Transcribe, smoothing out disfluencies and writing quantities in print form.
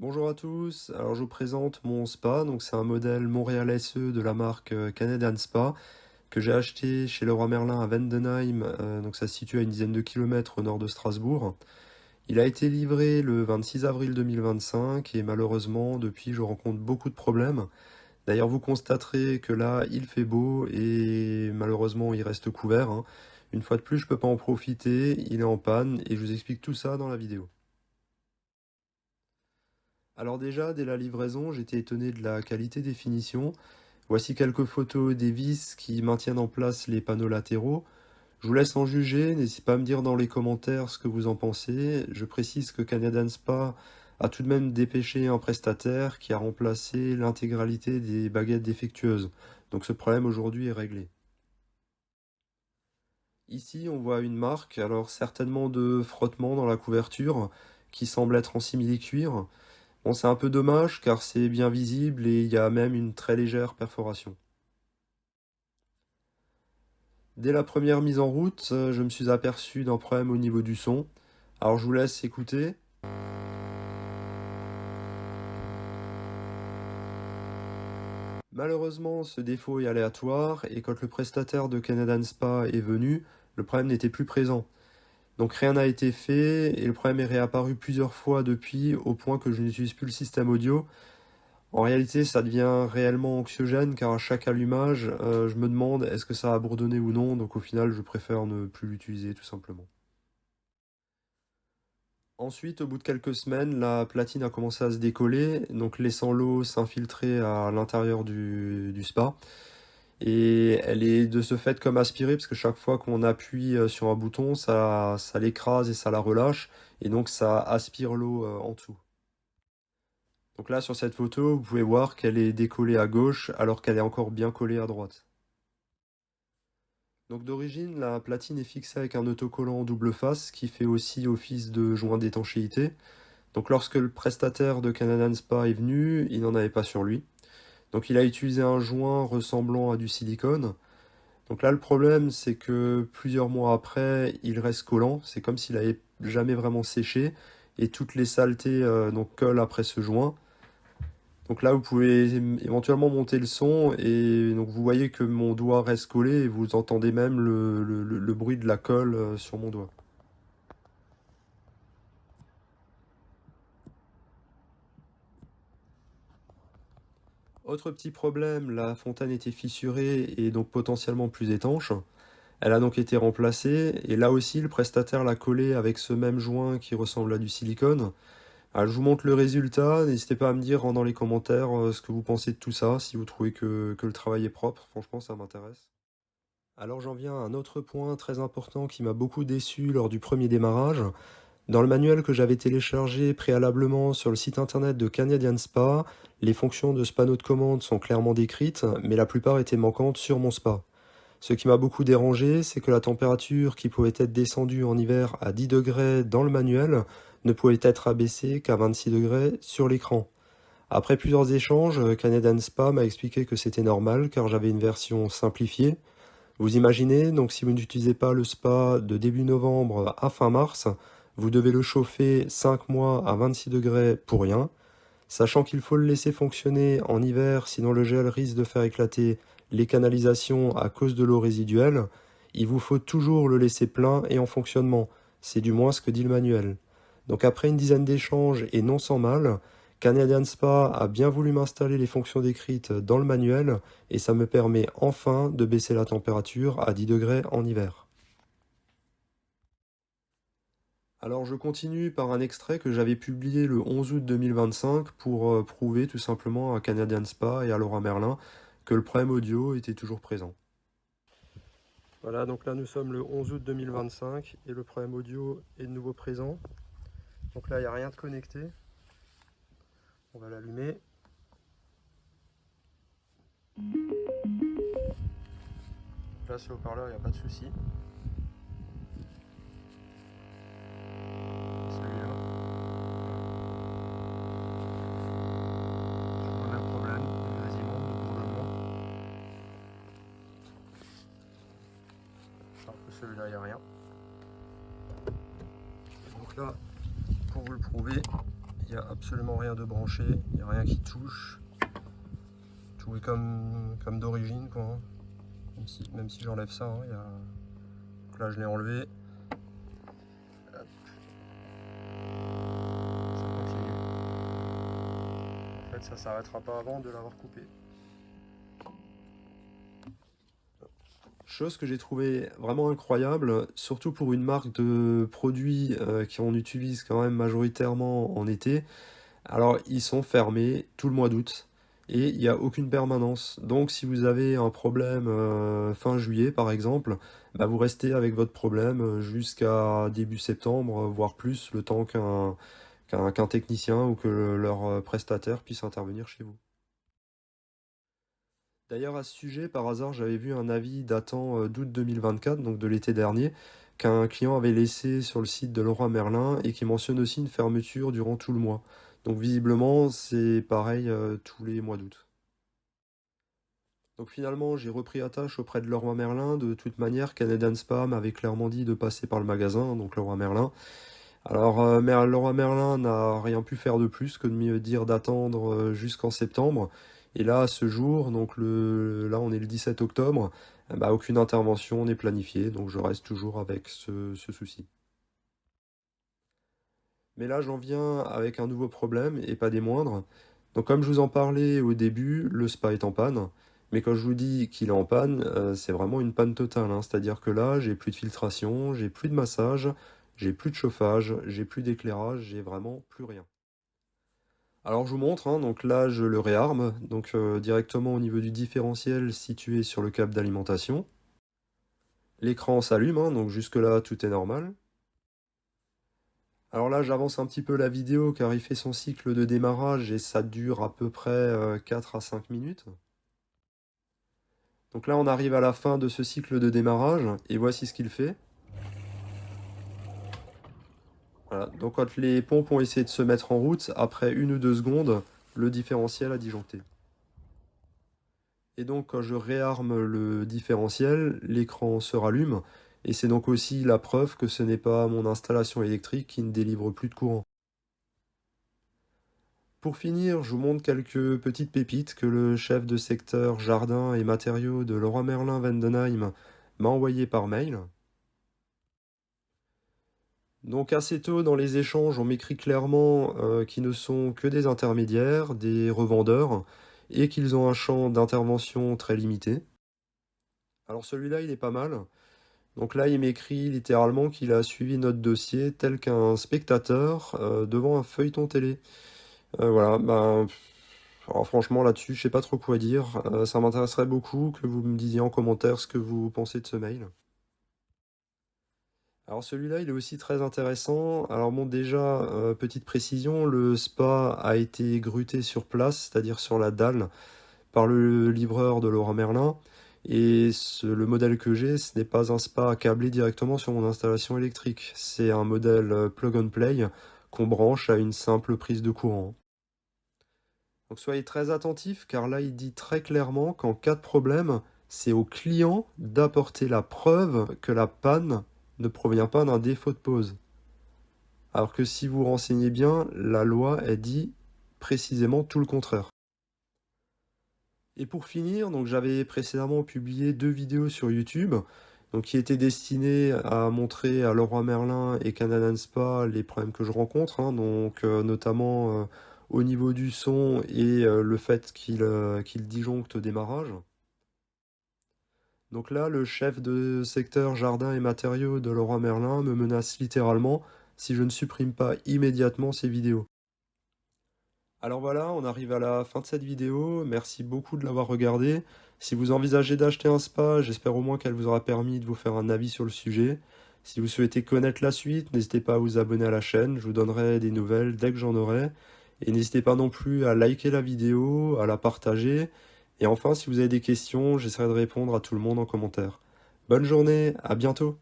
Bonjour à tous, alors je vous présente mon spa, donc c'est un modèle Montréal SE de la marque Canadian Spa que j'ai acheté chez Leroy Merlin à Vendenheim, donc ça se situe à une dizaine de kilomètres au nord de Strasbourg. Il a été livré le 26 avril 2025 et malheureusement depuis je rencontre beaucoup de problèmes. D'ailleurs vous constaterez que là il fait beau et malheureusement il reste couvert, hein. Une fois de plus je peux pas en profiter, il est en panne et je vous explique tout ça dans la vidéo. Alors déjà, dès la livraison, j'étais étonné de la qualité des finitions. Voici quelques photos des vis qui maintiennent en place les panneaux latéraux. Je vous laisse en juger, n'hésitez pas à me dire dans les commentaires ce que vous en pensez. Je précise que Canadian Spa a tout de même dépêché un prestataire qui a remplacé l'intégralité des baguettes défectueuses. Donc ce problème aujourd'hui est réglé. Ici, on voit une marque, alors certainement de frottement dans la couverture, qui semble être en simili-cuir. Bon, c'est un peu dommage car c'est bien visible et il y a même une très légère perforation. Dès la première mise en route, je me suis aperçu d'un problème au niveau du son. Alors je vous laisse écouter. Malheureusement, ce défaut est aléatoire et quand le prestataire de Canadian Spa est venu, le problème n'était plus présent. Donc rien n'a été fait et le problème est réapparu plusieurs fois depuis au point que je n'utilise plus le système audio. En réalité, ça devient réellement anxiogène car à chaque allumage, je me demande est-ce que ça a bourdonné ou non, donc au final, je préfère ne plus l'utiliser tout simplement. Ensuite, au bout de quelques semaines, la platine a commencé à se décoller, donc laissant l'eau s'infiltrer à l'intérieur du spa. Et elle est de ce fait comme aspirée, parce que chaque fois qu'on appuie sur un bouton, ça l'écrase et ça la relâche, et donc ça aspire l'eau en dessous. Donc là, sur cette photo, vous pouvez voir qu'elle est décollée à gauche alors qu'elle est encore bien collée à droite. Donc d'origine, la platine est fixée avec un autocollant double face qui fait aussi office de joint d'étanchéité. Donc lorsque le prestataire de Canadian Spa est venu, il n'en avait pas sur lui. Donc il a utilisé un joint ressemblant à du silicone. Donc là, le problème, c'est que plusieurs mois après, il reste collant. C'est comme s'il avait jamais vraiment séché et toutes les saletés donc collent après ce joint. Donc là, vous pouvez éventuellement monter le son et donc vous voyez que mon doigt reste collé et vous entendez même le bruit de la colle sur mon doigt. Autre petit problème, la fontaine était fissurée et donc potentiellement plus étanche. Elle a donc été remplacée et là aussi le prestataire l'a collée avec ce même joint qui ressemble à du silicone. Alors, je vous montre le résultat, n'hésitez pas à me dire dans les commentaires ce que vous pensez de tout ça, si vous trouvez que le travail est propre, franchement ça m'intéresse. Alors j'en viens à un autre point très important qui m'a beaucoup déçu lors du premier démarrage. Dans le manuel que j'avais téléchargé préalablement sur le site internet de Canadian Spa, les fonctions de ce panneau de commande sont clairement décrites, mais la plupart étaient manquantes sur mon spa. Ce qui m'a beaucoup dérangé, c'est que la température qui pouvait être descendue en hiver à 10 degrés dans le manuel ne pouvait être abaissée qu'à 26 degrés sur l'écran. Après plusieurs échanges, Canadian Spa m'a expliqué que c'était normal car j'avais une version simplifiée. Vous imaginez, donc si vous n'utilisez pas le spa de début novembre à fin mars, vous devez le chauffer 5 mois à 26 degrés pour rien, sachant qu'il faut le laisser fonctionner en hiver, sinon le gel risque de faire éclater les canalisations à cause de l'eau résiduelle. Il vous faut toujours le laisser plein et en fonctionnement, c'est du moins ce que dit le manuel. Donc après une dizaine d'échanges et non sans mal, Canadian Spa a bien voulu m'installer les fonctions décrites dans le manuel et ça me permet enfin de baisser la température à 10 degrés en hiver. Alors je continue par un extrait que j'avais publié le 11 août 2025 pour prouver tout simplement à Canadian Spa et à Laura Merlin que le problème audio était toujours présent. Voilà, donc là nous sommes le 11 août 2025 et le problème audio est de nouveau présent. Donc là il n'y a rien de connecté. On va l'allumer. Là c'est haut-parleur, il n'y a pas de souci. Celui-là. Le même problème de grésillement, de bourdonnement. Alors que celui-là il n'y a rien. Donc là, pour vous le prouver, il n'y a absolument rien de branché, il n'y a rien qui touche. Tout est comme d'origine, quoi, hein. Même si j'enlève ça, hein, donc là je l'ai enlevé. Hop. Ça continue. En fait, ça s'arrêtera pas avant de l'avoir coupé. Chose que j'ai trouvé vraiment incroyable, surtout pour une marque de produits qu'on utilise quand même majoritairement en été. Alors, ils sont fermés tout le mois d'août et il n'y a aucune permanence. Donc, si vous avez un problème fin juillet, par exemple, bah, vous restez avec votre problème jusqu'à début septembre, voire plus, le temps qu'un technicien ou que leur prestataire puisse intervenir chez vous. D'ailleurs, à ce sujet, par hasard, j'avais vu un avis datant d'août 2024, donc de l'été dernier, qu'un client avait laissé sur le site de Leroy Merlin et qui mentionne aussi une fermeture durant tout le mois. Donc visiblement, c'est pareil tous les mois d'août. Donc finalement, j'ai repris attache auprès de Leroy Merlin. De toute manière, Canadian Spa m'avait clairement dit de passer par le magasin, donc Leroy Merlin. Alors, Leroy Merlin n'a rien pu faire de plus que de me dire d'attendre jusqu'en septembre. Et là, à ce jour, donc là on est le 17 octobre, bah, aucune intervention n'est planifiée, donc je reste toujours avec ce souci. Mais là, j'en viens avec un nouveau problème, et pas des moindres. Donc comme je vous en parlais au début, le spa est en panne. Mais quand je vous dis qu'il est en panne, c'est vraiment une panne totale, hein. C'est-à-dire que là, j'ai plus de filtration, j'ai plus de massage, j'ai plus de chauffage, j'ai plus d'éclairage, j'ai vraiment plus rien. Alors je vous montre, hein, donc là je le réarme, donc directement au niveau du différentiel situé sur le câble d'alimentation. L'écran s'allume, hein, donc jusque là tout est normal. Alors là j'avance un petit peu la vidéo car il fait son cycle de démarrage et ça dure à peu près 4 à 5 minutes. Donc là on arrive à la fin de ce cycle de démarrage et voici ce qu'il fait. Voilà, donc quand les pompes ont essayé de se mettre en route, après 1 ou 2 secondes, le différentiel a disjoncté. Et donc quand je réarme le différentiel, l'écran se rallume, et c'est donc aussi la preuve que ce n'est pas mon installation électrique qui ne délivre plus de courant. Pour finir, je vous montre quelques petites pépites que le chef de secteur jardin et matériaux de Leroy Merlin Vendenheim m'a envoyé par mail. Donc assez tôt dans les échanges, on m'écrit clairement qu'ils ne sont que des intermédiaires, des revendeurs, et qu'ils ont un champ d'intervention très limité. Alors celui-là, il est pas mal. Donc là, il m'écrit littéralement qu'il a suivi notre dossier tel qu'un spectateur devant un feuilleton télé. Voilà, ben, alors franchement là-dessus, je sais pas trop quoi dire. Ça m'intéresserait beaucoup que vous me disiez en commentaire ce que vous pensez de ce mail. Alors celui-là, il est aussi très intéressant. Alors bon, déjà, petite précision, le spa a été gruté sur place, c'est-à-dire sur la dalle, par le livreur de Leroy Merlin. Et le modèle que j'ai, ce n'est pas un spa câblé directement sur mon installation électrique. C'est un modèle plug and play qu'on branche à une simple prise de courant. Donc soyez très attentifs car là il dit très clairement qu'en cas de problème, c'est au client d'apporter la preuve que la panne ne provient pas d'un défaut de pose. Alors que si vous renseignez bien, la loi elle dit précisément tout le contraire. Et pour finir, donc j'avais précédemment publié 2 vidéos sur YouTube, donc qui étaient destinées à montrer à Leroy Merlin et Canadian Spa les problèmes que je rencontre, hein, donc notamment au niveau du son et le fait qu'il disjoncte au démarrage. Donc là, le chef de secteur jardin et matériaux de Leroy Merlin me menace littéralement si je ne supprime pas immédiatement ces vidéos. Alors voilà, on arrive à la fin de cette vidéo. Merci beaucoup de l'avoir regardée. Si vous envisagez d'acheter un spa, j'espère au moins qu'elle vous aura permis de vous faire un avis sur le sujet. Si vous souhaitez connaître la suite, n'hésitez pas à vous abonner à la chaîne. Je vous donnerai des nouvelles dès que j'en aurai. Et n'hésitez pas non plus à liker la vidéo, à la partager. Et enfin, si vous avez des questions, j'essaierai de répondre à tout le monde en commentaire. Bonne journée, à bientôt!